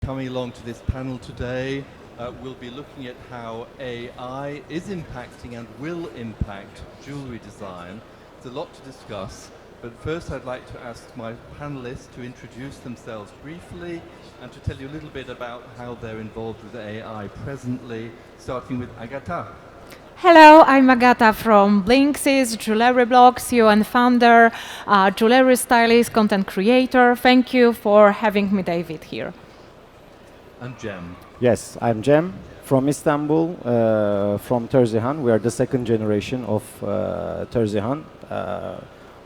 coming along to this panel today. We'll be looking at how AI is impacting and will impact jewelry design. There's a lot to discuss, but first I'd like to ask my panelists to introduce themselves briefly and to tell you a little bit about how they're involved with AI presently, starting with Agata. Hello, I'm Agata from BLINGSIS, jewelry blog, CEO and founder, jewelry stylist, content creator. Thank you for having me, David, here. And Cem. Yes, I'm Cem from Istanbul, from Terzihan. We are the second generation of Terzihan.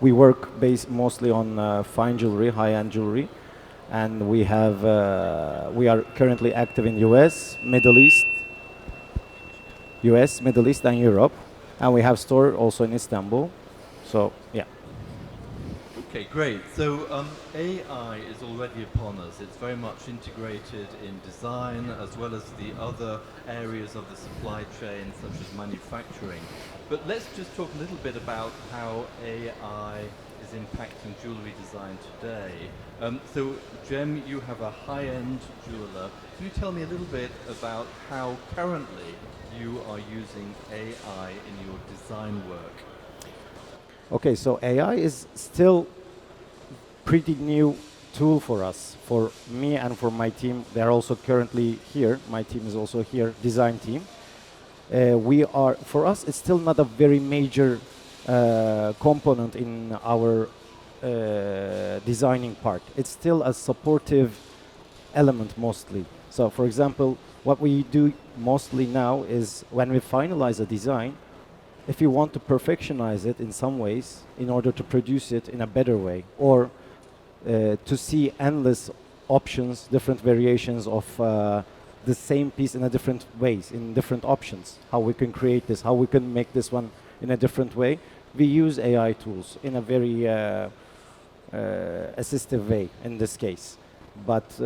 We work based mostly on fine jewelry, high-end jewelry, and we are currently active in US, Middle East, and Europe, and we have store also in Istanbul. So yeah. Okay, great. So AI is already upon us. It's very much integrated in design as well as the other areas of the supply chain, such as manufacturing. But let's just talk a little bit about how AI is impacting jewelry design today. So, Cem, you have a high-end jeweler. Can you tell me a little bit about how currently you are using AI in your design work? Okay, so AI is still pretty new tool for us, for me and for my team. They're also currently here. My team is also here, design team. For us, it's still not a very major component in our designing part. It's still a supportive element mostly. So for example, what we do mostly now is when we finalize a design, if you want to perfectionize it in some ways in order to produce it in a better way, or to see endless options, different variations of the same piece in a different ways, in different options, how we can create this, how we can make this one in a different way, we use AI tools in a very assistive way in this case. But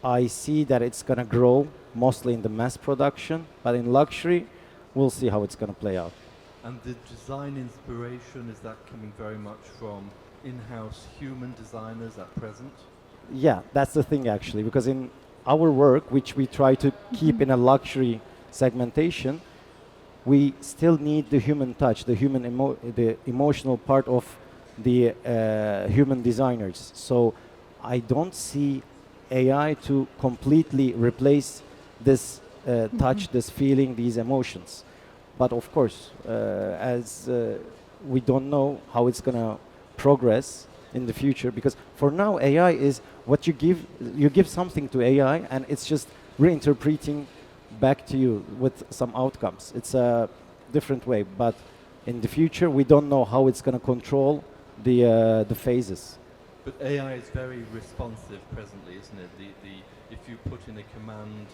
I see that it's going to grow mostly in the mass production, but in luxury, we'll see how it's going to play out. And the design inspiration, is that coming very much from in-house human designers at present? Yeah, that's the thing actually, because in our work, which we try to keep in a luxury segmentation, we still need the human touch, the emotional part of the human designers. So I don't see AI to completely replace this touch, this feeling, these emotions. But of course, as we don't know how it's going to progress in the future, because for now AI is what you give something to AI and it's just reinterpreting back to you with some outcomes. It's a different way, but in the future we don't know how it's going to control the phases. But AI is very responsive presently, isn't it? If you put in a command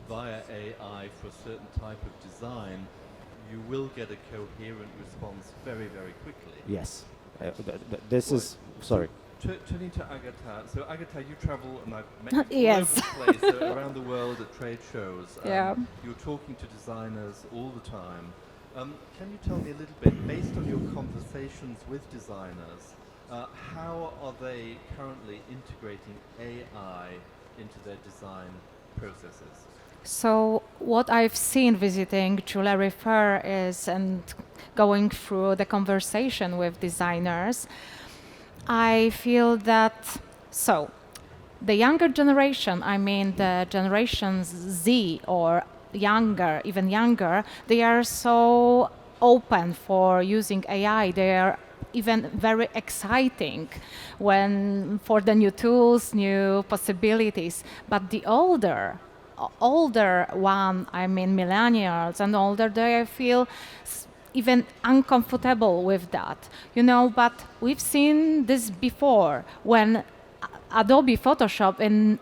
via AI for a certain type of design, you will get a coherent response very, very quickly. Yes. This is, sorry. Turning to Agata. So Agata, you travel, and I've met you Yes. all over the place, around the world at trade shows. Yeah. You're talking to designers all the time. Can you tell me a little bit, based on your conversations with designers, how are they currently integrating AI into their design processes? So what I've seen visiting jewelry fair is, and going through the conversation with designers, I feel that, so the younger generation, I mean the generations Z or younger, even younger, they are so open for using AI. They are even very exciting for the new tools, new possibilities. But the older one, I mean millennials and older, they feel even uncomfortable with that, but we've seen this before when Adobe Photoshop in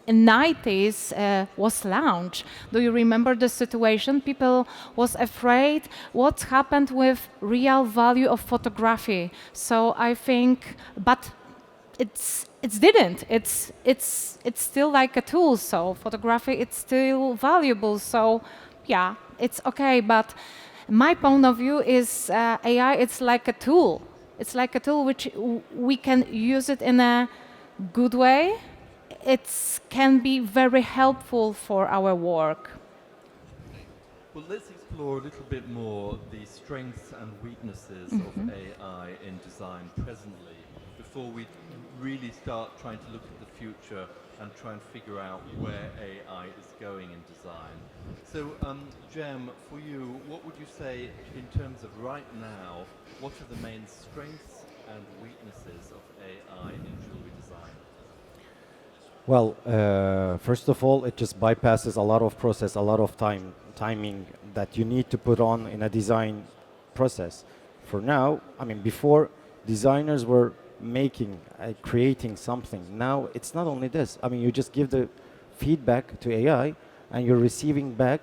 90s was launched. Do you remember the situation? People was afraid what happened with real value of photography. So I think, but it didn't. It's still like a tool. So photography, it's still valuable. So yeah, it's okay. But my point of view is AI. It's like a tool. It's like a tool which we can use it in a good way it can be very helpful for our work. Well, let's explore a little bit more the strengths and weaknesses of AI in design presently before we really start trying to look at the future and try and figure out where AI is going in design. So, Cem, for you, what would you say in terms of right now, what are the main strengths and weaknesses of AI in jewelry design? Well, first of all, it just bypasses a lot of process, a lot of timing that you need to put on in a design process. For now, I mean, before designers were making, creating something. Now it's not only this. I mean, you just give the feedback to AI, and you're receiving back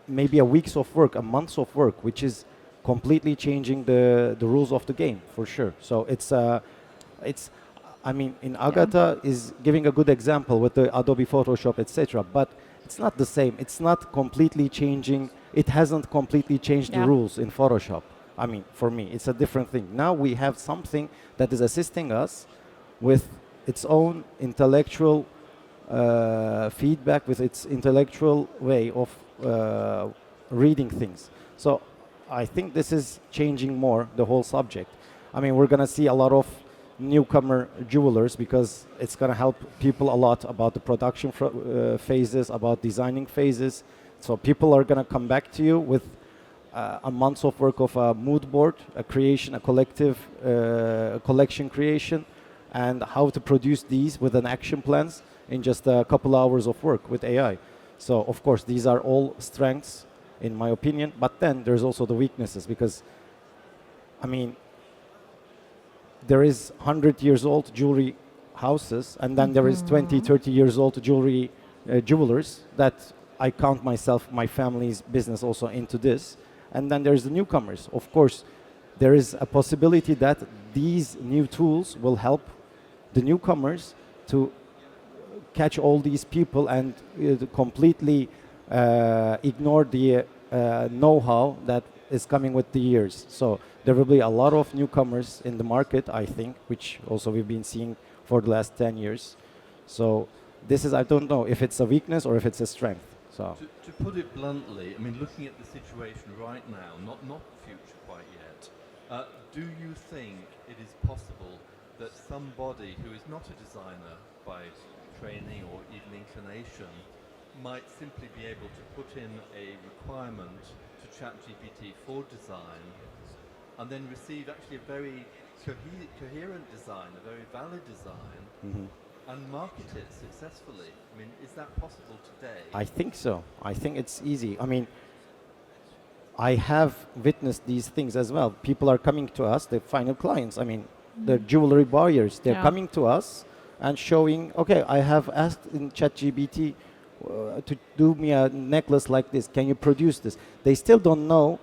maybe a weeks of work, a months of work, which is completely changing the rules of the game for sure. So it's I mean, in Agata is giving a good example with the Adobe Photoshop, etc. But it's not the same. It's not completely changing. It hasn't completely changed the rules in Photoshop. I mean, for me, it's a different thing. Now we have something that is assisting us with its own intellectual feedback, with its intellectual way of reading things. So I think this is changing more the whole subject. I mean, we're going to see a lot of newcomer jewelers because it's going to help people a lot about the production phases, about designing phases. So people are going to come back to you with a months of work of a mood board, a creation, a collective collection creation, and how to produce these with an action plans in just a couple hours of work with AI. So of course these are all strengths in my opinion, but then there's also the weaknesses because I mean there is 100 years old jewelry houses and then there is 20, 30 years old jewelry jewelers that I count myself, my family's business also into this. And then there's the newcomers. Of course, there is a possibility that these new tools will help the newcomers to catch all these people and completely ignore the know-how that is coming with the years. So there will be a lot of newcomers in the market, I think, which also we've been seeing for the last 10 years. So this is, I don't know if it's a weakness or if it's a strength. So to put it bluntly, I mean, looking at the situation right now, not the future quite yet, do you think it is possible that somebody who is not a designer by training or even inclination might simply be able to put in a requirement to ChatGPT for design and then receive actually a very coherent design, a very valid design, and market it successfully? I mean, is that possible today? I think so. I think it's easy. I mean, I have witnessed these things as well. People are coming to us, the final clients. I mean, the jewelry buyers, they're coming to us and showing, okay, I have asked in ChatGPT to do me a necklace like this. Can you produce this? They still don't know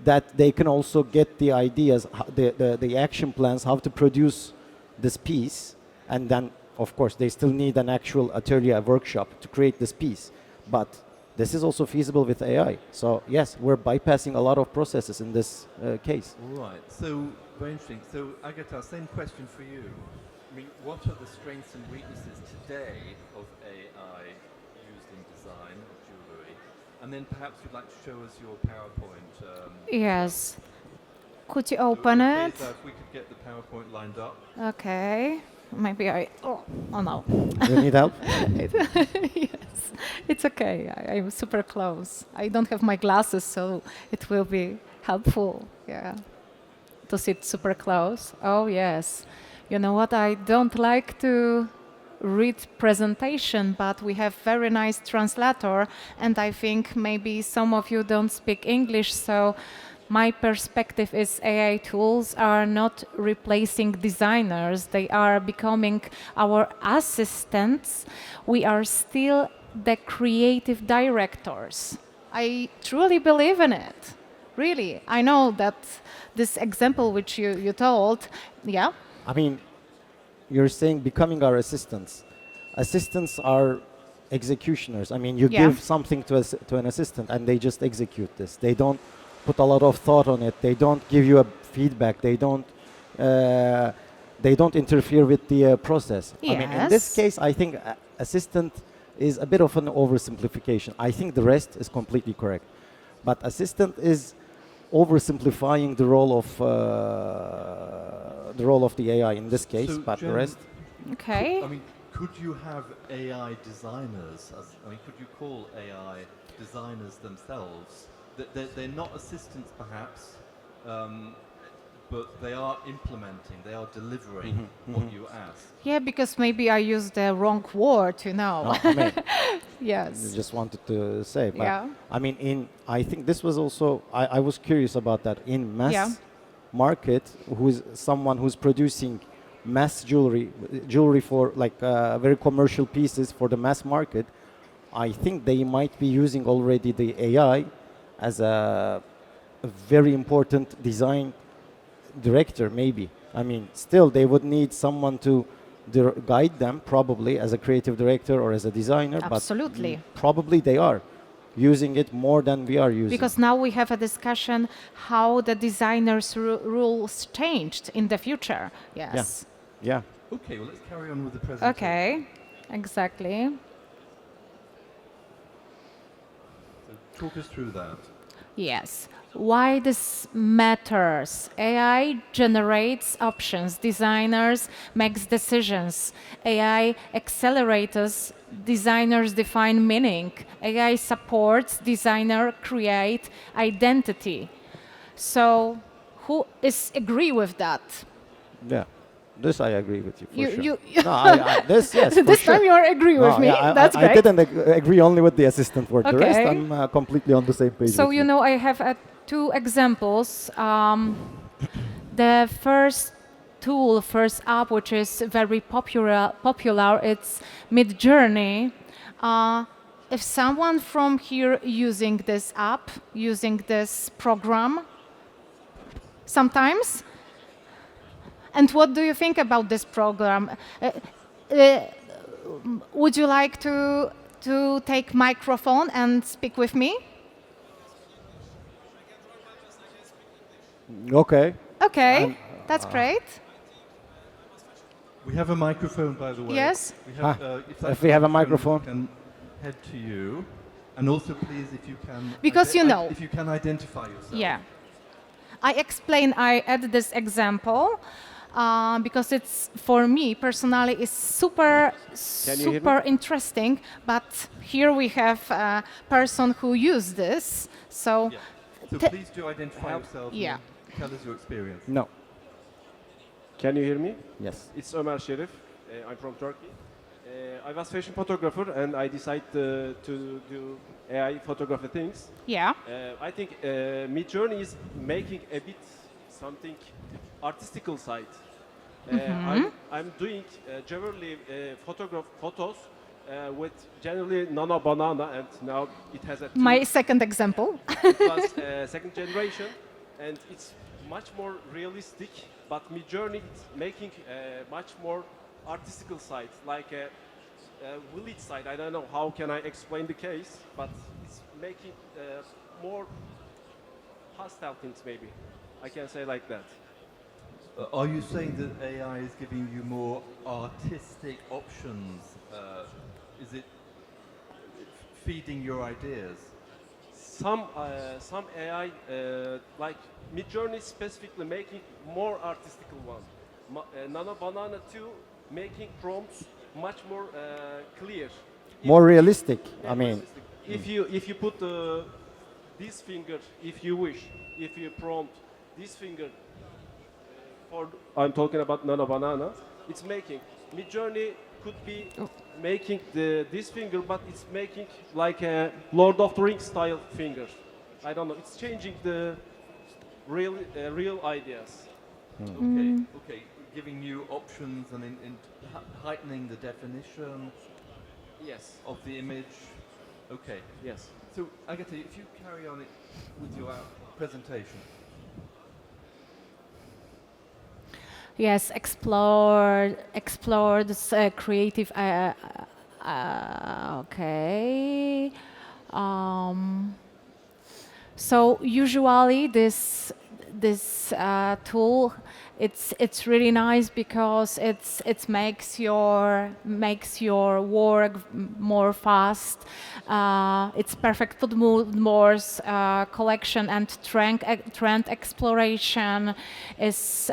that they can also get the ideas, the action plans, how to produce this piece. And then, of course, they still need an actual atelier, workshop to create this piece. But this is also feasible with AI. So yes, we're bypassing a lot of processes in this case. All right. So very interesting. So Agata, same question for you. I mean, what are the strengths and weaknesses today of AI used in design of jewellery? And then perhaps you'd like to show us your PowerPoint. Yes. Could you open it? If we could get the PowerPoint lined up. Okay. Maybe oh no. You need help? Yes, it's okay. I'm super close. I don't have my glasses, so it will be helpful. Yeah, to sit super close. Oh yes. You know what? I don't like to read presentation, but we have very nice translator, and I think maybe some of you don't speak English, so my perspective is AI tools are not replacing designers. They are becoming our assistants. We are still the creative directors. I truly believe in it. Really. I know that this example which you told, yeah? I mean, you're saying becoming our assistants. Assistants are executioners. I mean, you give something to an assistant and they just execute this. They don't put a lot of thought on it. They don't give you a feedback. They don't they don't interfere with the process. I mean, in this Yes. case, I think assistant is a bit of an oversimplification. I think the rest is completely correct. But assistant is oversimplifying the role of the AI in this case, So, but the Jen, rest. Okay. I mean, could you have AI designers? I mean, could you call AI designers themselves? They're not assistants, perhaps, but they are implementing, they are delivering what you ask. Yeah, because maybe I used the wrong word, you know. No, I mean, Yes. just wanted to say, but Yeah. I mean, I think this was also, I was curious about that in mass Yeah. market, who's someone who's producing mass jewelry for like very commercial pieces for the mass market. I think they might be using already the AI as a very important design director, maybe. I mean, still they would need someone to guide them, probably as a creative director or as a designer. Absolutely. But probably they are using it more than we are using. Because now we have a discussion how the designers' rules changed in the future. Yes. Yeah. Okay, well, let's carry on with the presentation. Okay, exactly. So talk us through that. Yes. Why this matters? AI generates options. Designers makes decisions. AI accelerators. Designers define meaning. AI supports. Designer create identity. So, who is agree with that? Yeah. This I agree with you for sure. You No, this yes. for this sure. time you agree with No, me. yeah, That's I great. didn't agree only with the assistant word. The rest, Okay. I'm completely on the same page. So with you know, I have two examples. The first first app, which is very popular, it's Midjourney. If someone from here using this app, using this program, sometimes. And what do you think about this program? Would you like to take microphone and speak with me? Okay. Okay, that's great. We have a microphone, by the way. Yes. We have, If we have a microphone. can head to you, and also please, if you can, Because you know. if you can identify yourself. Yeah. I add this example because it's, for me personally, is super interesting. But here we have a person who used this. So, Yeah. So please do identify yourself. Yeah. And tell us your experience. No. Can you hear me? Yes. It's Ömer Şerif. I'm from Turkey. I was fashion photographer and I decided to do AI photography things. yeah. I think Midjourney is making a bit something artistical side. I'm doing generally photos with generally Nano Banana, and now it has a My second example. it was second generation, and it's much more realistic. But Midjourney is making a much more artistical side, like a village side. I don't know how can I explain the case, but it's making more pastel things. Maybe I can say like that. Are you saying that AI is giving you more artistic options? Is it feeding your ideas? Some AI like Midjourney specifically making more artistical one. Nano Banana 2 making prompts much more clear. More realistic. Yeah, I mean, realistic. If you put this finger, if you wish, if you prompt this finger, for I'm talking about Nano Banana, it's making Midjourney could be making this finger, but it's making like a Lord of the Rings style finger. I don't know. It's changing the real ideas. Okay. Giving you options and heightening the definition Yes. of the image. Okay. Yes. So, Agata, if you carry on with your presentation. Yes, explore this creative. Okay. So usually this tool, it's really nice because it makes your work more fast. It's perfect for the mood boards collection and trend exploration. Is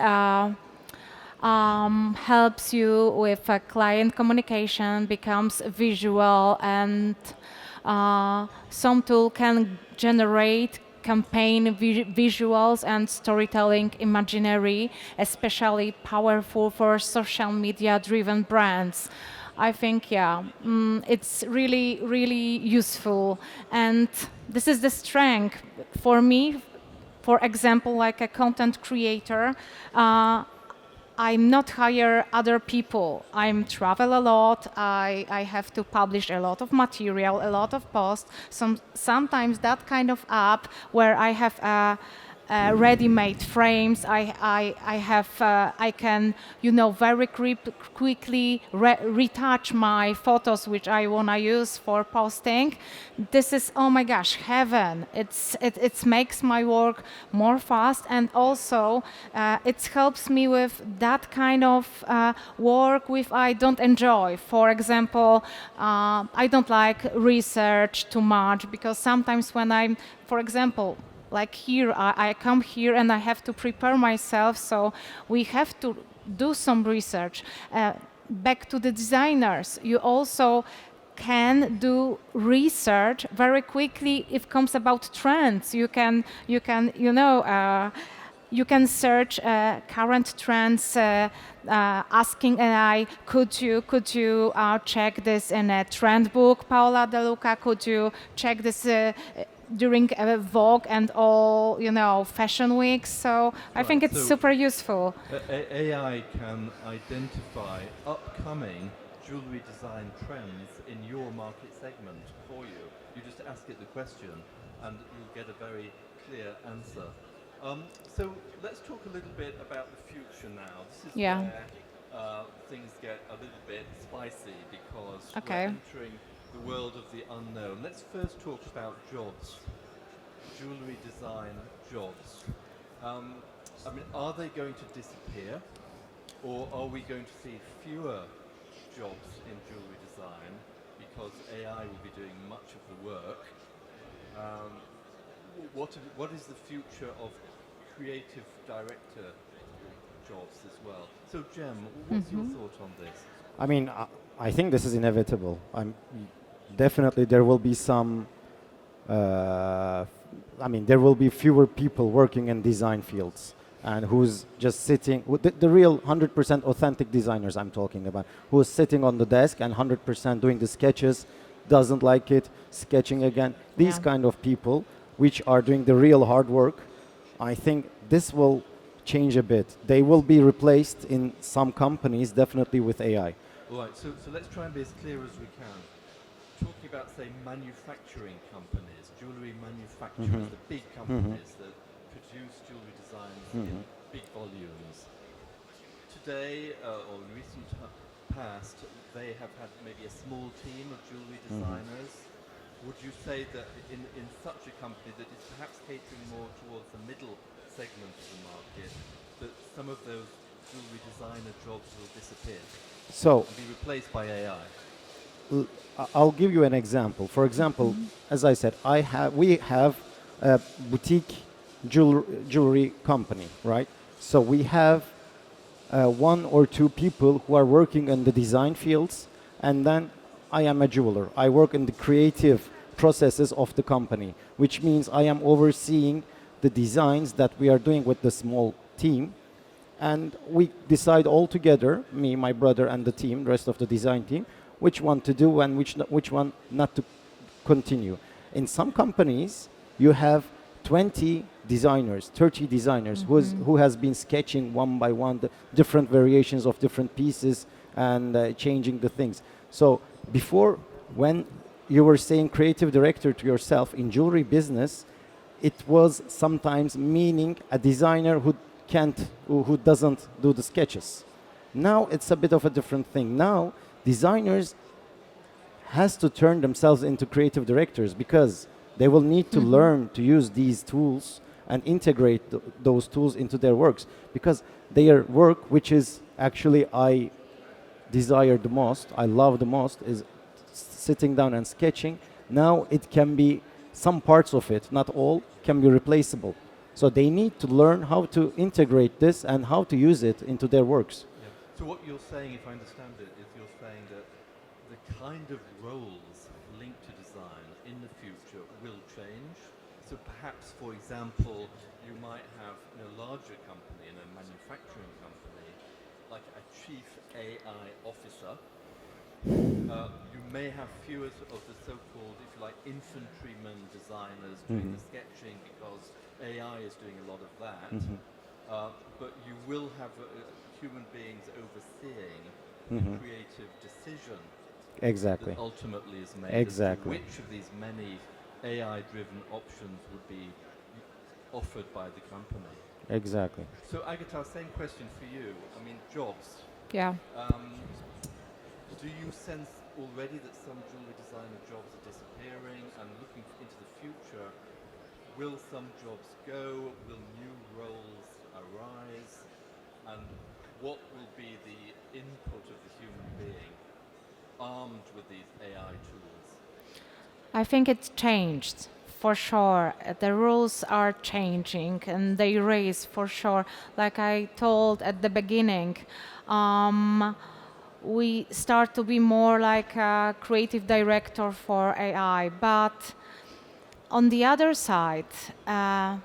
helps you with client communication, becomes visual, and some tool can generate campaign visuals and storytelling imaginary, especially powerful for social media driven brands. I think, yeah, it's really, really useful. And this is the strength for me. For example, like a content creator, I'm not hire other people. I'm travel a lot. I have to publish a lot of material, a lot of posts. Sometimes that kind of app where I have ready-made frames. I can, very quickly retouch my photos which I wanna use for posting. This is, oh my gosh, heaven. It makes my work more fast, and also it helps me with that kind of work which I don't enjoy. For example, I don't like research too much, because sometimes when I'm, for example, like here, I come here and I have to prepare myself, so we have to do some research. Back to the designers, you also can do research very quickly if it comes about trends. You can search current trends, asking AI, could you check this in a trend book, Paola De Luca? Could you check this during Vogue and all, fashion weeks? So I think it's super useful. AI can identify upcoming jewelry design trends in your market segment for you. You just ask it the question and you'll get a very clear answer. So let's talk a little bit about the future now. This is where things get a little bit spicy, because we're entering the world of the unknown. Let's first talk about jobs, jewelry design jobs. Are they going to disappear, or are we going to see fewer jobs in jewelry design because AI will be doing much of the work? What is the future of creative director jobs as well? So, Cem, what's your thought on this? I think this is inevitable. Definitely there will be some. There will be fewer people working in design fields, and who's just sitting. The real 100% authentic designers I'm talking about, who is sitting on the desk and 100% doing the sketches, doesn't like it, sketching again. These kind of people, which are doing the real hard work, I think this will change a bit. They will be replaced in some companies, definitely, with AI. All right, so let's try and be as clear as we can. Talking about, say, manufacturing companies, jewelry manufacturers, the big companies that produce jewelry designs in big volumes. Today, or in recent past, they have had maybe a small team of jewelry designers. Would you say that in such a company that is perhaps catering more towards the middle segment of the market, that some of those jewelry designer jobs will disappear and be replaced by AI? I'll give you an example. For example, as I said, we have a boutique jewelry company, right? So we have one or two people who are working in the design fields, and then I am a jeweler. I work in the creative processes of the company, which means I am overseeing the designs that we are doing with the small team, and we decide all together, me, my brother, and the team, the rest of the design team, which one to do and which one not to continue. In some companies, you have 20 designers, 30 designers who has been sketching one by one the different variations of different pieces and changing the things. So before, when you were saying creative director to yourself in jewelry business, it was sometimes meaning a designer who doesn't do the sketches. Now it's a bit of a different thing. Now designers has to turn themselves into creative directors, because they will need to learn to use these tools and integrate those tools into their works, because their work, which is actually I desire the most, I love the most, is sitting down and sketching. Now it can be, some parts of it, not all, can be replaceable. So they need to learn how to integrate this and how to use it into their works. Yeah. So what you're saying, if I understand it, is you're saying that the kind of roles linked to design in the future will change. So perhaps, for example, you might have in a larger company, in a manufacturing company, like a chief AI officer. You may have fewer of the so-called, if you like, infantryman designers doing the sketching because AI is doing a lot of that. But you will have human beings overseeing the creative decision Exactly. that ultimately is made. Exactly. Which of these many AI-driven options would be offered by the company? Exactly. So Agata, same question for you. I mean, jobs. Yeah. Do you sense already that some jewelry designer jobs are disappearing, and looking into the future, will some jobs go? Will new roles arise? And what will be the input of the human being armed with these AI tools? I think it's changed for sure. The rules are changing and they raise for sure. Like I told at the beginning, we start to be more like a creative director for AI. But on the other side, I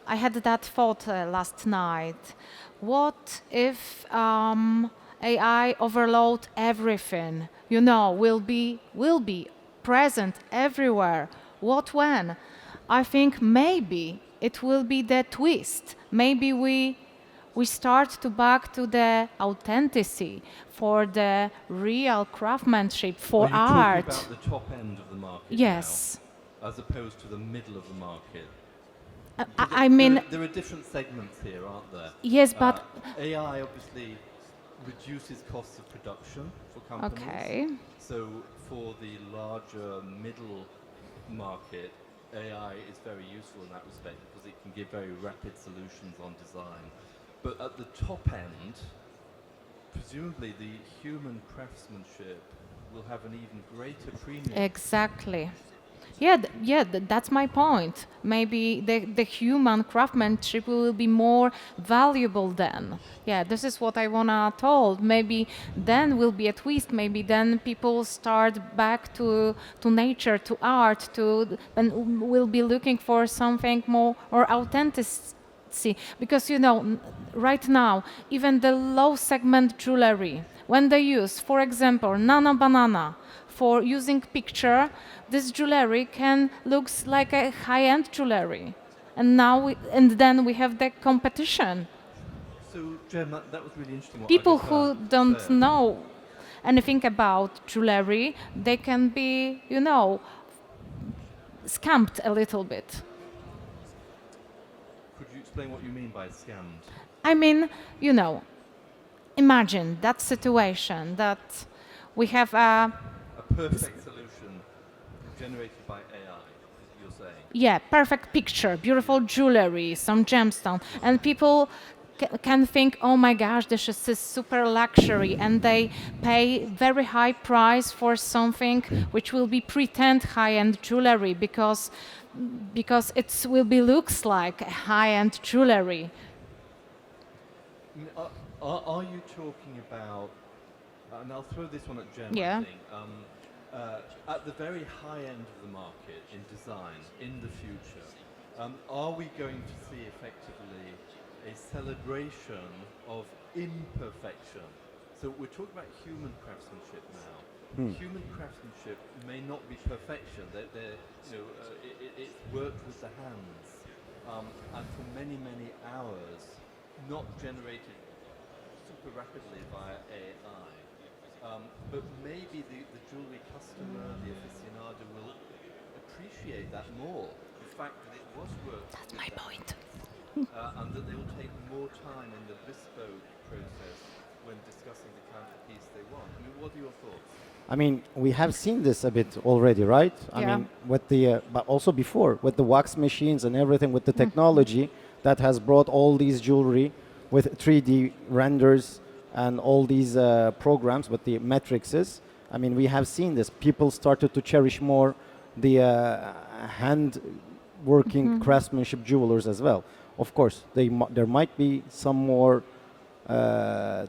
had that thought last night. What if AI overload everything? You know, will be present everywhere. What when? I think maybe it will be the twist. Maybe we start to back to the authenticity, for the real craftsmanship, for Are you art. talking about the top end of the market Yes. now, as opposed to the middle of the market? I mean, there are different segments here, aren't there? yes, but AI obviously reduces costs of production for companies. okay. So for the larger middle market, AI is very useful in that respect because it can give very rapid solutions on design. But at the top end, presumably the human craftsmanship will have an even greater premium. Exactly. Yeah, that's my point. Maybe the human craftsmanship will be more valuable then. Yeah, this is what I wanna told. Maybe then will be a twist. Maybe then people start back to nature, to art, and will be looking for something more or authentic. Because you know, right now, even the low segment jewelry, when they use, for example, nano banana for using picture, this jewelry can looks like a high-end jewelry, and then we have the competition. So, Jem, that was really interesting what People Agata who don't said. know anything about jewelry, they can be, you know, scammed a little bit. Could you explain what you mean by scammed? I mean, you know, imagine that situation that we have a A perfect solution generated by AI, you're saying? yeah, perfect picture, beautiful jewelry, some gemstone, and people can think, oh my gosh, this is a super luxury, and they pay very high price for something which will be pretend high-end jewelry because it will be looks like high-end jewelry. I mean, are you talking about, and I'll throw this one at Jem, Yeah. I think, at the very high end of the market in design, in the future, are we going to see effectively a celebration of imperfection? So we're talking about human craftsmanship now. Human craftsmanship may not be perfection. It's worked with the hands, and for many, many hours, not generated super rapidly via AI. But maybe the jewelry customer, the aficionado, will appreciate that more. The fact that it was worked. That's my point. And that they will take more time in the bespoke process when discussing the kind of piece they want. I mean, what are your thoughts? I mean, we have seen this a bit already, right? I Yeah. mean, with the, but also before, with the wax machines and everything, with the technology that has brought all these jewelry with 3D renders and all these programs with the matrices. I mean, we have seen this. People started to cherish more the hand working craftsmanship jewelers as well. Of course, there might be some more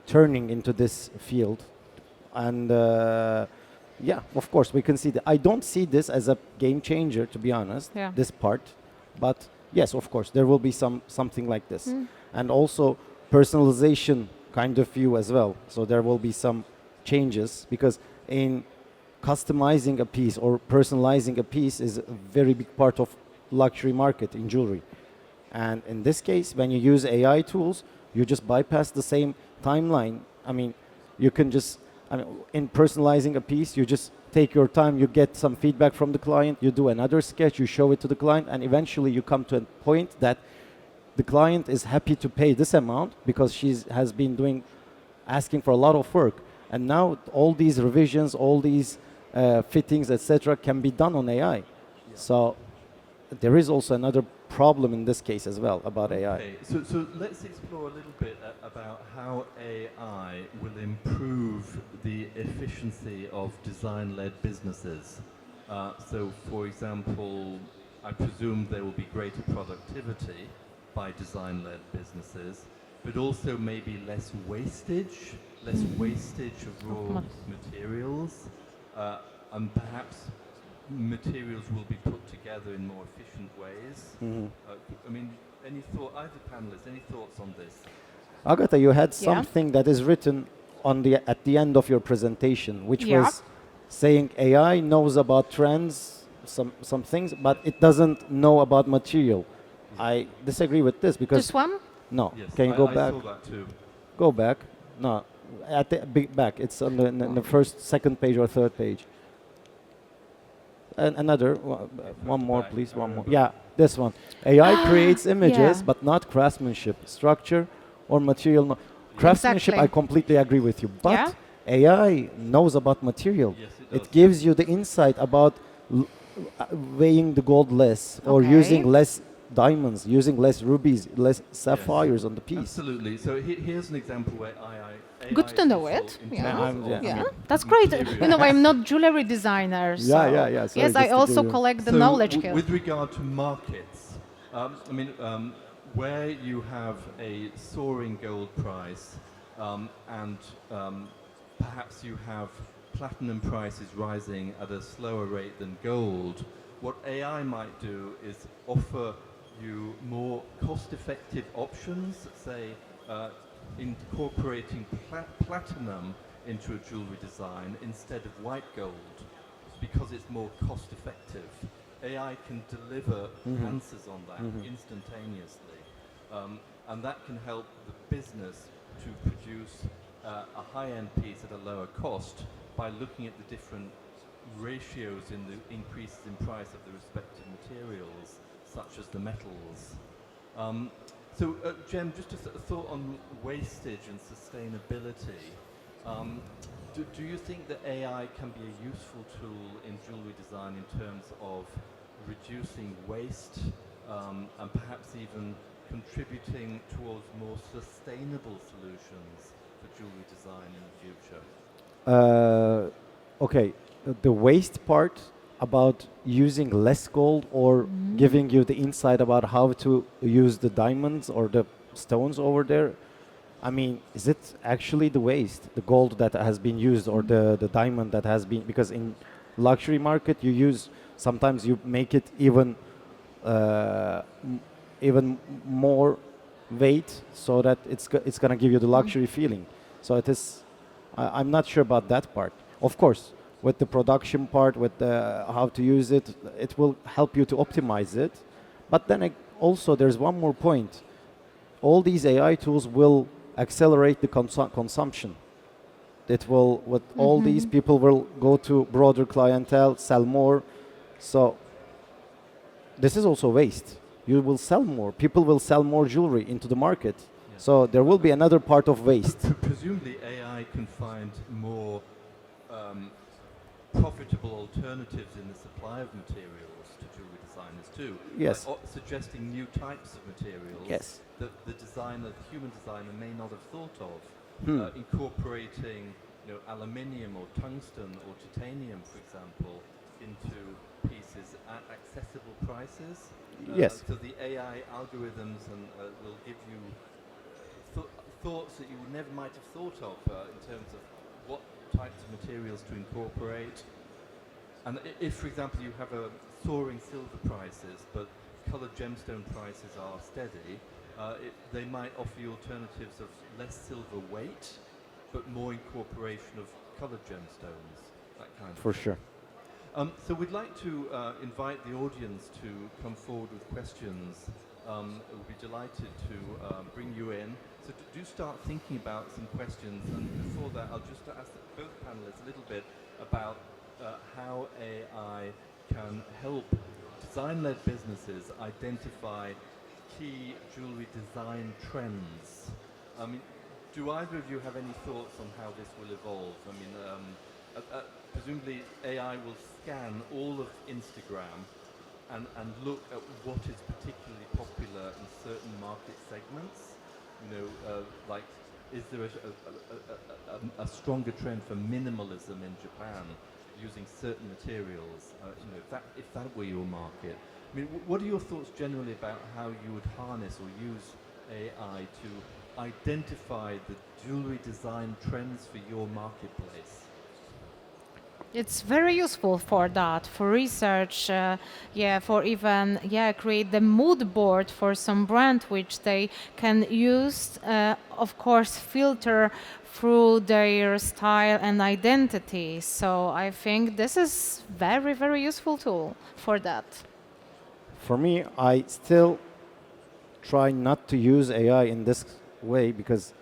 turning into this field. And yeah, of course, we can see that. I don't see this as a game changer, to be honest, Yeah. this part. But yes, of course, there will be something like this. And also personalization kind of view as well. So there will be some changes, because in customizing a piece or personalizing a piece is a very big part of luxury market in jewelry. And in this case, when you use AI tools, you just bypass the same timeline. I mean, you can just, I mean, in personalizing a piece, you just take your time, you get some feedback from the client, you do another sketch, you show it to the client, and eventually you come to a point that the client is happy to pay this amount because she has been asking for a lot of work. And now all these revisions, all these fittings, etc., can be done on AI. So there is also another problem in this case as well about AI. Okay, so let's explore a little bit about how AI will improve the efficiency of design-led businesses. So, for example, I presume there will be greater productivity by design-led businesses, but also maybe less wastage of raw materials, and perhaps materials will be put together in more efficient ways. I mean, either panelists, any thoughts on this? Agata, you had Yeah. something that is written on at the end of your presentation, which Yeah. was saying AI knows about trends, some things, but it doesn't know about material. I disagree with this because This one? no. Yes, Can you go I back? saw that too. Go back. No, at the back. It's on the first, second page or third page. And another one more, back, please. I One more. remember. Yeah, this one. AI creates images, yeah. but not craftsmanship, structure, or material. No. Craftsmanship, Exactly. I completely agree with you. But Yeah. AI knows about material. Yes, it does. It gives you the insight about weighing the gold less, or Okay. using less diamonds, using less rubies, less sapphires on the piece. Absolutely. So here's an example where AI Good to is know useful it. in Yeah. terms of Yeah. Yeah, mean, that's great. material. You know, I'm not jewelry designer. So Yeah. Sorry, yes, just I to also give you- collect the So knowledge here. with regard to markets, where you have a soaring gold price, and perhaps you have platinum prices rising at a slower rate than gold, what AI might do is offer you more cost-effective options, say incorporating platinum into a jewelry design instead of white gold, because it's more cost-effective. AI can deliver answers on that instantaneously, and that can help the business to produce a high-end piece at a lower cost by looking at the different ratios in the increases in price of the respective materials, such as the metals. Cem, just a thought on wastage and sustainability. Do you think that AI can be a useful tool in jewelry design in terms of reducing waste, and perhaps even contributing towards more sustainable solutions for jewelry design in the future? Okay, the waste part about using less gold or giving you the insight about how to use the diamonds or the stones over there. I mean, is it actually the waste, the gold that has been used, or the diamond that has been, because in luxury market you use, sometimes you make it even even more weight so that it's going to give you the luxury feeling. So it is, I'm not sure about that part. Of course, with the production part, with the how to use it, it will help you to optimize it. But then also there's one more point. All these AI tools will accelerate the consumption. It will, with all these people will go to broader clientele, sell more. So this is also waste. You will sell more. People will sell more jewelry into the market. Yeah. So there will be another part of waste. presumably AI can find more profitable alternatives in the supply of materials to jewelry designers too. Yes. Like, suggesting new types of materials Yes. that the designer, the human designer, may not have thought of. Hmm. Incorporating, aluminium or tungsten or titanium, for example, into pieces at accessible prices. Yes. So the AI algorithms will give you thoughts that you never might have thought of in terms of what types of materials to incorporate. And if, for example, you have a soaring silver prices, but colored gemstone prices are steady, they might offer you alternatives of less silver weight, but more incorporation of colored gemstones, that kind of For thing. sure. So we'd like to invite the audience to come forward with questions. We'll be delighted to bring you in. So do start thinking about some questions. And before that, I'll just ask both panelists a little bit about how AI can help design-led businesses identify key jewelry design trends. I mean, do either of you have any thoughts on how this will evolve? I mean, presumably AI will scan all of Instagram and look at what is particularly popular in certain market segments. Like, is there a stronger trend for minimalism in Japan, using certain materials? If that were your market, I mean, what are your thoughts generally about how you would harness or use AI to identify the jewelry design trends for your marketplace? It's very useful for that, for research, for even, create the mood board for some brand which they can use, of course, filter through their style and identity. So I think this is very, very useful tool for that. For me, I still try not to use AI in this way because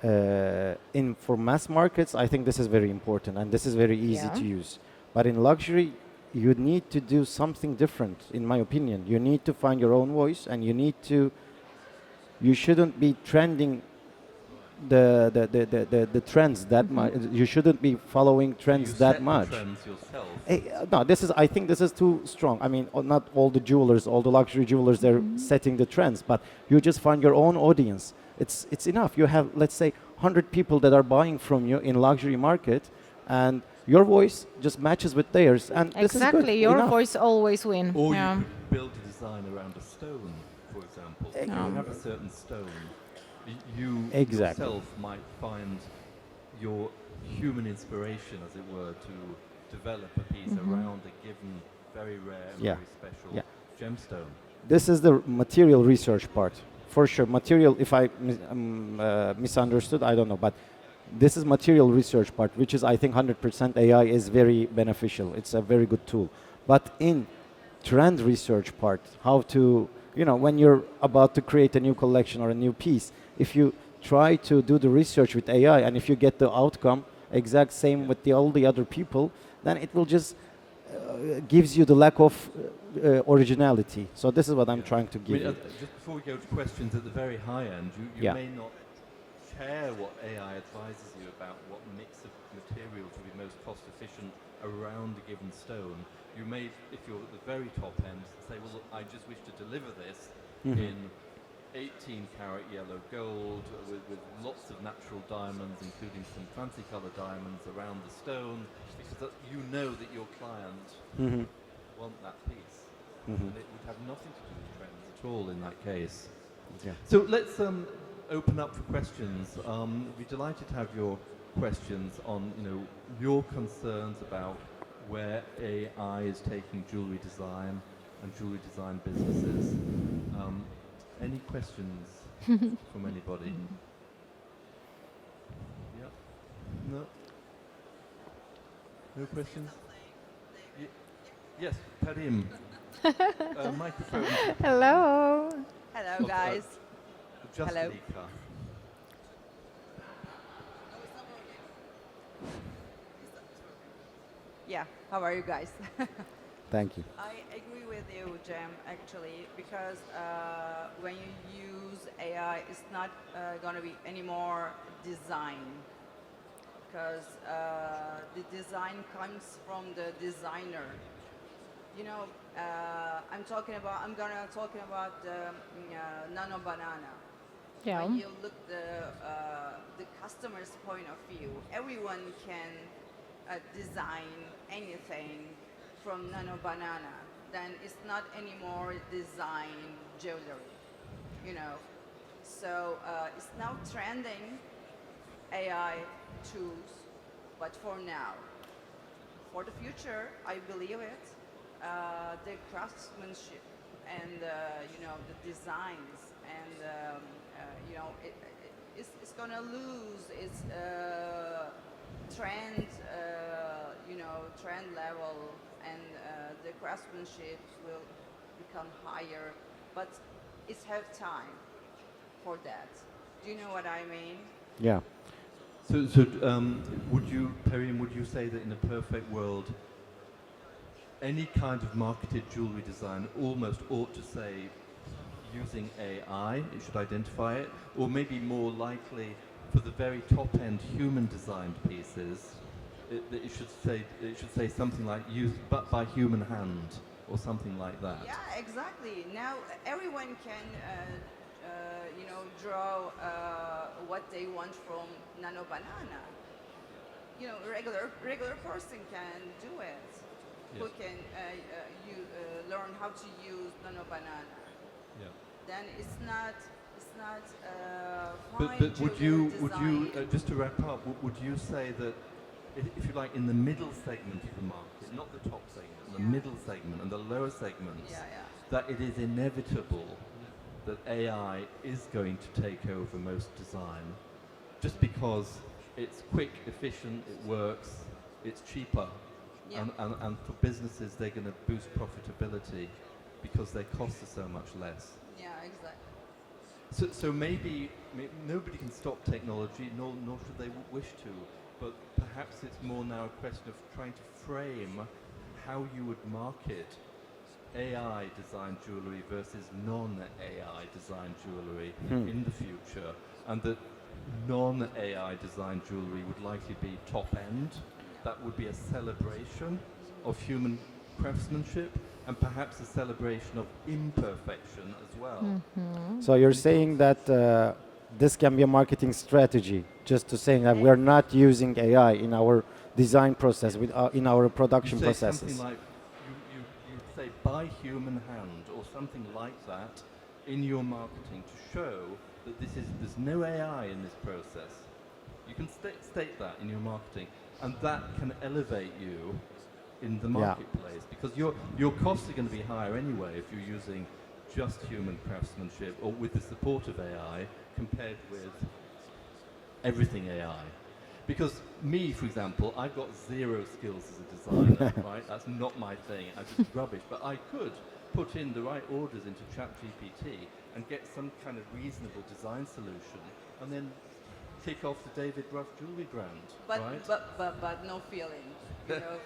for mass markets, I think this is very important and this is very easy to use. But in luxury, you need to do something different, in my opinion. You need to find your own voice, and you shouldn't be trending the trends that much. You shouldn't be following trends that much. The trends yourself. No, I think this is too strong. I mean, not all the jewelers, all the luxury jewelers, they're setting the trends, but you just find your own audience. It's enough. You have, let's say, 100 people that are buying from you in luxury market, and your voice just matches with theirs, and this is good. Exactly, your Enough. voice always win. Or you could build a design around a stone, for example. If you have a certain stone, you yourself might find your human inspiration, as it were, to develop a piece around a given very rare and very special gemstone. This is the material research part. For sure, material, if I misunderstood, I don't know, but this is material research part, which is, I think, 100% AI is very beneficial. It's a very good tool. But in trend research part, how to, when you're about to create a new collection or a new piece, if you try to do the research with AI and if you get the outcome exact same with all the other people, then it will just gives you the lack of originality. So this is what I'm trying to give you. Just before we go to questions at the very high end, you may not share what AI advises you about what mix of materials will be most cost efficient around a given stone. You may, if you're at the very top end, say, well, look, I just wish to deliver this in 18-karat yellow gold with lots of natural diamonds, including some fancy color diamonds around the stone, because you know that your client want that piece. And it would have nothing to do with trends at all in that case. So let's open up for questions. We'd be delighted to have your questions on your concerns about where AI is taking jewelry design and jewelry design businesses. Any questions from anybody? Yeah? No? No questions? Yes, Karim. Microphone. Hello. Hello, guys. Just Hello. Lika. Yeah, how are you guys? Thank you. I agree with you, Cem, actually, because when you use AI, it's not going to be any more design, because the design comes from the designer. You know, I'm gonna talking about Nano Banana. Yeah. When you look the customer's point of view, everyone can design anything from Nano Banana. Then it's not anymore design jewelry, you know. So it's now trending AI tools, but for now. For the future, I believe it. The craftsmanship and you know, the designs and you know, it's gonna lose its trend, you know, trend level, and the craftsmanship will become higher, but it's have time for that. Do you know what I mean? Yeah. So would you, Periam, would you say that in a perfect world, any kind of marketed jewelry design almost ought to say using AI, it should identify it, or maybe more likely for the very top-end human designed pieces, it should say something like used but by human hand or something like that. Yeah, exactly. Now everyone can, you know, draw what they want from Nano Banana. You know, regular person can do it. Yes. Who can learn how to use Nano Banana? Yeah. Then it's not But fine would jewelry you design. just to wrap up, would you say that if you like, in the middle segment of the market, not the top segment, the middle segment and the lower segments, Yeah, yeah. that it is inevitable that AI is going to take over most design, just because it's quick, efficient, it works, it's cheaper, Yeah. and for businesses they're going to boost profitability because their costs are so much less. Yeah, exactly. So maybe nobody can stop technology, nor should they wish to, but perhaps it's more now a question of trying to frame how you would market AI designed jewelry versus non-AI designed jewelry in the future, and that non-AI designed jewelry would likely be top end. That would be a celebration of human craftsmanship and perhaps a celebration of imperfection as well. So you're saying that this can be a marketing strategy, just to saying that we're not using AI in our design process, in our production You say processes. something like, you say by human hand or something like that in your marketing to show that there's no AI in this process. You can state that in your marketing, and that can elevate you in the marketplace, because your costs are going to be higher anyway if you're using just human craftsmanship or with the support of AI compared with everything AI. Because me, for example, I've got zero skills as a designer, right? That's not my thing. I'm just rubbish. But I could put in the right orders into ChatGPT and get some kind of reasonable design solution, and then kick off the David Ruff jewelry brand, But right? but no feeling, you know.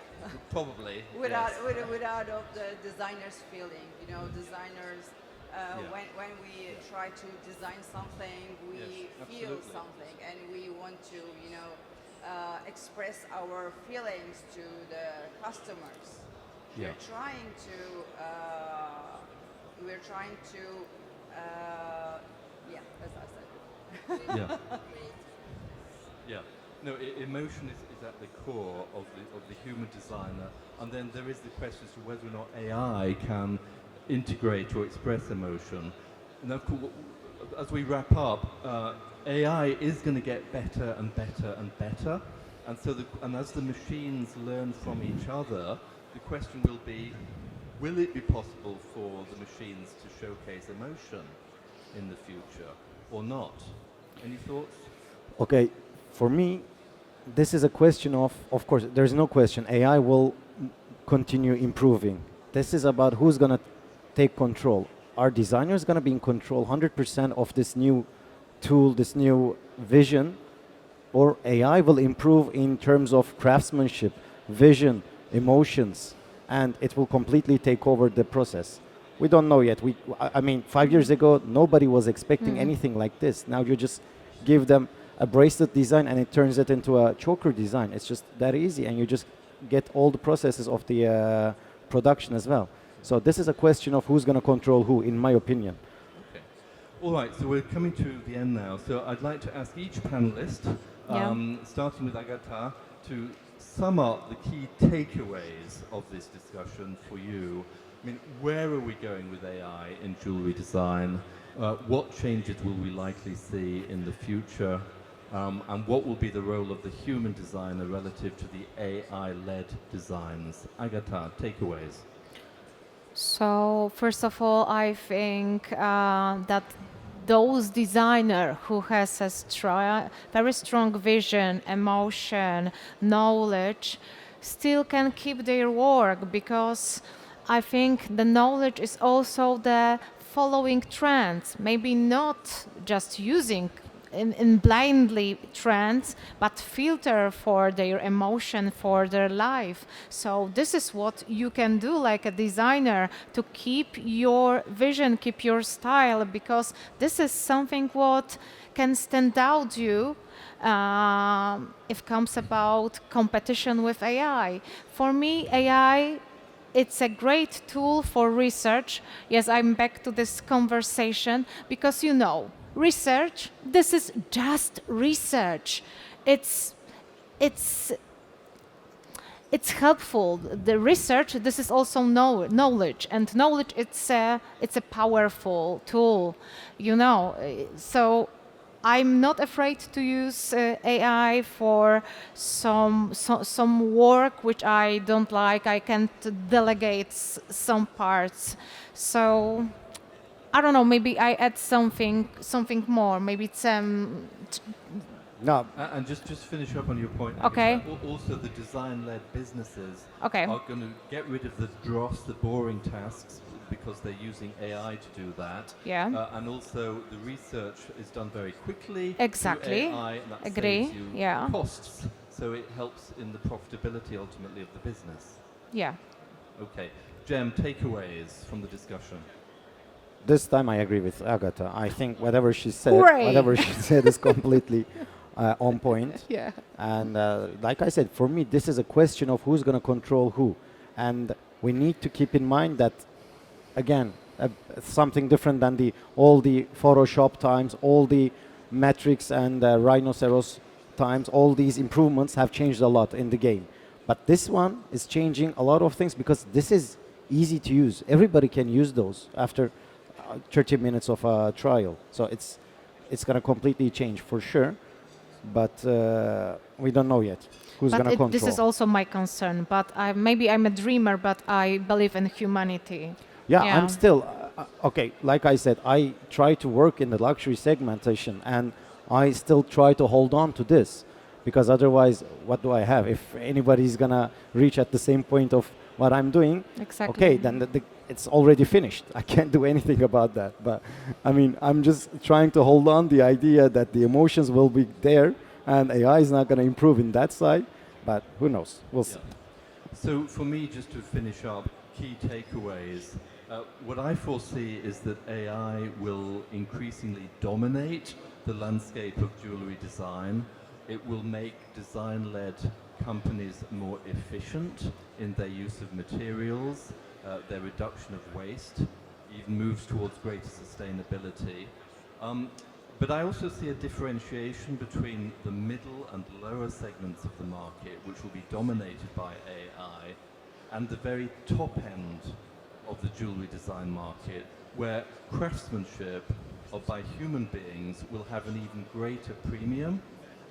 Probably. without yes. without of the designer's feeling, you know, designers. Yeah. When we try to design something, we Yes, feel absolutely. something, and we want to, you know, express our feelings to the customers. Yeah. We're trying to, yeah, as I said. Yeah. Yeah. No, emotion is at the core of the human designer, and then there is the question as to whether or not AI can integrate or express emotion. And of course, as we wrap up, AI is going to get better and better and better, and so as the machines learn from each other, the question will it be possible for the machines to showcase emotion in the future or not? Any thoughts? Okay, for me, this is a question of course, there's no question, AI will continue improving. This is about who's going to take control. Are designers going to be in control 100% of this new tool, this new vision, or AI will improve in terms of craftsmanship, vision, emotions, and it will completely take over the process. We don't know yet. I mean, 5 years ago, nobody was expecting anything like this. Now you just give them a bracelet design and it turns it into a choker design. It's just that easy, and you just get all the processes of the production as well. So this is a question of who's going to control who, in my opinion. Okay. All right, so we're coming to the end now. So I'd like to ask each panelist, starting with Agata, to sum up the key takeaways of this discussion for you. I mean, where are we going with AI in jewelry design? What changes will we likely see in the future? And what will be the role of the human designer relative to the AI-led designs? Agata, takeaways. So first of all, I think that those designer who has a very strong vision, emotion, knowledge, still can keep their work, because I think the knowledge is also the following trends, maybe not just using in blindly trends, but filter for their emotion, for their life. So this is what you can do like a designer to keep your vision, keep your style, because this is something what can stand out you if comes about competition with AI. For me, AI, it's a great tool for research. Yes, I'm back to this conversation because, you know, research, this is just research. It's helpful. The research, this is also knowledge, and knowledge, it's a powerful tool, you know. So I'm not afraid to use AI for some work which I don't like. I can't delegate some parts. So I don't know. Maybe I add something more. Maybe it's No, And just finish up on your point. Okay. Agata. Also, the design-led businesses Okay. are going to get rid of the dross, the boring tasks, because they're using AI to do that. Yeah. And also, the research is done very quickly. Exactly. Through AI, and that Agree. saves you Yeah. costs. So it helps in the profitability ultimately of the business. Yeah. Okay. Cem, takeaways from the discussion. this time I agree with Agata. I think whatever she said, Hooray! is completely on point. Yeah. And like I said, for me, this is a question of who's going to control who. And we need to keep in mind that, again, something different than all the Photoshop times, all the metrics and rhinoceros times, all these improvements have changed a lot in the game. But this one is changing a lot of things because this is easy to use. Everybody can use those after 30 minutes of a trial. So it's going to completely change for sure. But we don't know yet who's going to control. This is also my concern. But maybe I'm a dreamer, but I believe in humanity. Yeah, I'm still, okay, like I said, I try to work in the luxury segmentation and I still try to hold on to this because otherwise, what do I have? If anybody's going to reach at the same point of what I'm doing, Exactly. okay, then it's already finished. I can't do anything about that. But I mean, I'm just trying to hold on the idea that the emotions will be there and AI is not going to improve in that side. But who knows? We'll see. So for me, just to finish up, key takeaways. What I foresee is that AI will increasingly dominate the landscape of jewelry design. It will make design-led companies more efficient in their use of materials, their reduction of waste, even moves towards greater sustainability. But I also see a differentiation between the middle and lower segments of the market, which will be dominated by AI, and the very top end of the jewelry design market, where craftsmanship by human beings will have an even greater premium.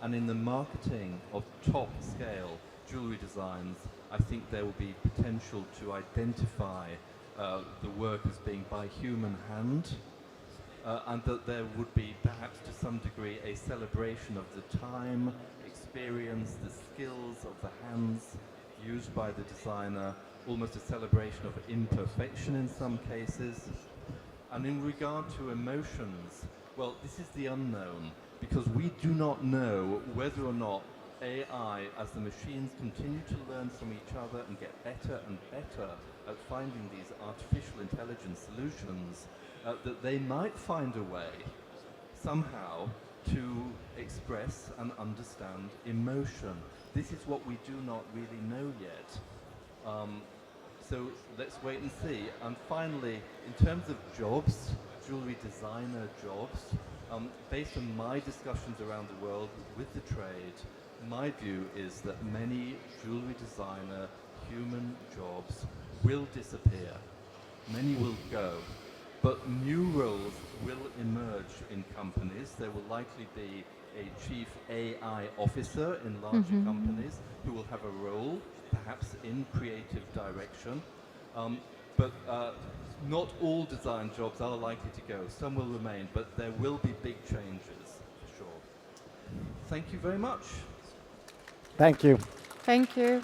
And in the marketing of top-scale jewelry designs, I think there will be potential to identify the work as being by human hand, and that there would be perhaps to some degree a celebration of the time, experience, the skills of the hands used by the designer, almost a celebration of imperfection in some cases. And in regard to emotions, well, this is the unknown, because we do not know whether or not AI, as the machines continue to learn from each other and get better and better at finding these artificial intelligence solutions, that they might find a way somehow to express and understand emotion. This is what we do not really know yet. So let's wait and see. And finally, in terms of jobs, jewelry designer jobs, based on my discussions around the world with the trade, my view is that many jewelry designer human jobs will disappear. Many will go. But new roles will emerge in companies. There will likely be a chief AI officer in larger companies who will have a role, perhaps in creative direction. But not all design jobs are likely to go. Some will remain, but there will be big changes, for sure. Thank you very much. Thank you. Thank you.